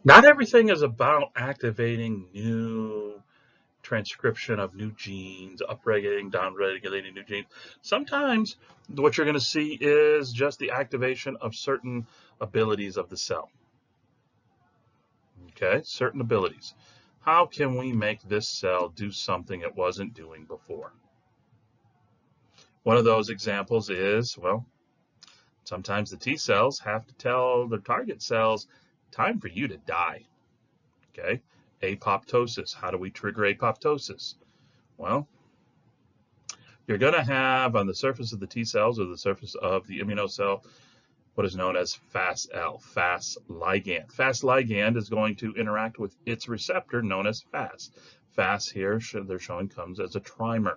Not everything is about activating new transcription of new genes, upregulating, downregulating new genes. Sometimes what you're going to see is just the activation of certain abilities of the cell. Okay, certain abilities. How can we make this cell do something it wasn't doing before? One of those examples is, well, sometimes the T cells have to tell their target cells, time for you to die. Okay, apoptosis. How do we trigger apoptosis? Well, you're going to have on the surface of the T cells or the surface of the immunocell what is known as FAS-L, Fas ligand. Fas ligand is going to interact with its receptor known as Fas. Fas here, they're showing, comes as a trimer.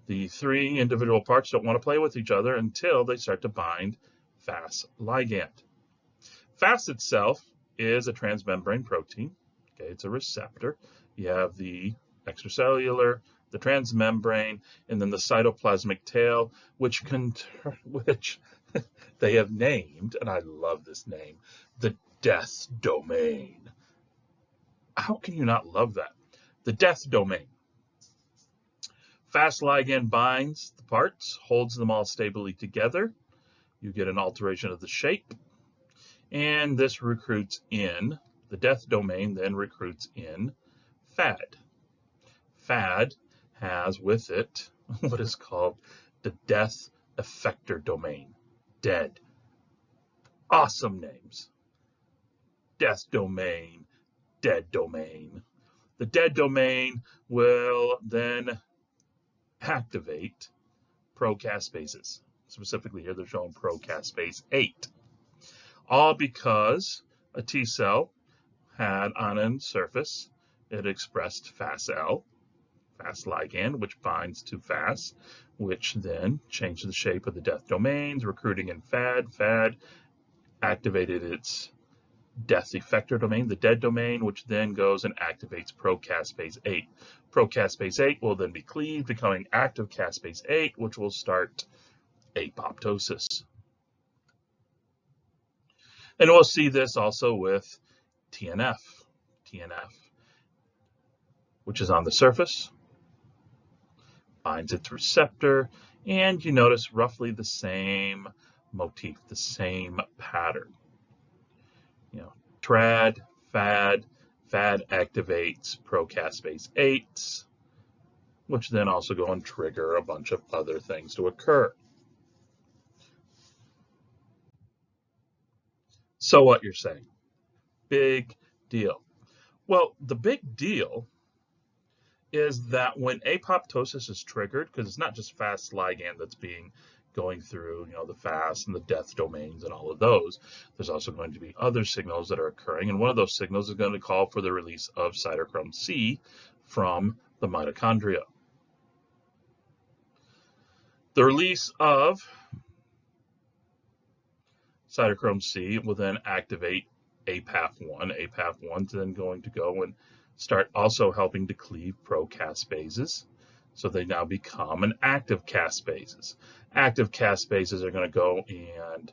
The three individual parts don't want to play with each other until they start to bind Fas ligand. Fas itself is a transmembrane protein. Okay, it's a receptor. You have the extracellular, the transmembrane, and then the cytoplasmic tail, which they have named, and I love this name, the death domain. How can you not love that? The death domain. Fas ligand binds the parts, holds them all stably together. You get an alteration of the shape, and this recruits in, the death domain then recruits in FAD. FAD has with it what is called the death effector domain. Dead. Awesome names. Death domain, dead domain. The dead domain will then activate procaspase. Specifically here, they're showing procaspase 8. All because a T cell had on its surface, it expressed FAS-L, Fas ligand, which binds to Fas, which then changed the shape of the death domains, recruiting in FAD. FAD activated its death effector domain, the dead domain, which then goes and activates procaspase 8. Procaspase 8 will then be cleaved, becoming active caspase 8, which will start apoptosis. And we'll see this also with TNF. TNF, which is on the surface, binds its receptor, and you notice roughly the same motif, the same pattern. TRAD, FAD, FAD activates procaspase 8, which then also go and trigger a bunch of other things to occur. So what you're saying? Big deal. Well, the big deal is that when apoptosis is triggered, because it's not just Fas ligand that's going through, the Fas and the death domains and all of those, there's also going to be other signals that are occurring, and one of those signals is going to call for the release of cytochrome C from the mitochondria. The release of cytochrome C will then activate APAF1. APAF1 is then going to go and start also helping to cleave procaspases. So they now become an active caspases. Active caspases are going to go and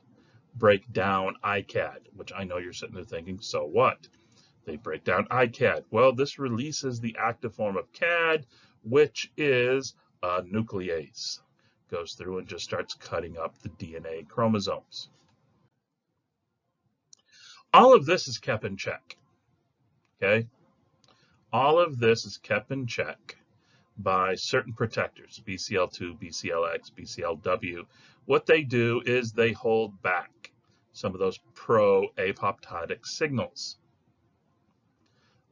break down ICAD, which I know you're sitting there thinking, so what? They break down ICAD. Well, this releases the active form of CAD, which is a nuclease. Goes through and just starts cutting up the DNA chromosomes. All of this is kept in check. Okay? All of this is kept in check by certain protectors, BCL2, BCLX, BCLW. What they do is they hold back some of those pro-apoptotic signals.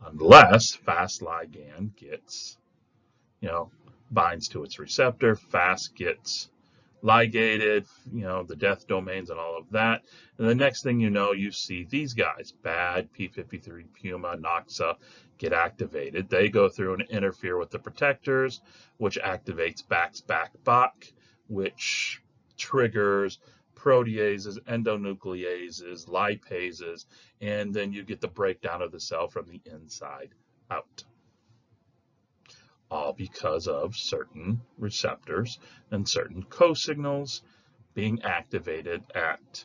Unless Fas ligand gets, binds to its receptor, Fas gets ligated, the death domains and all of that. And the next thing you know, you see these guys, BAD, P53, Puma, Noxa, get activated. They go through and interfere with the protectors, which activates BAX-BAC-BOC, which triggers proteases, endonucleases, lipases, and then you get the breakdown of the cell from the inside out. All because of certain receptors and certain co-signals being activated at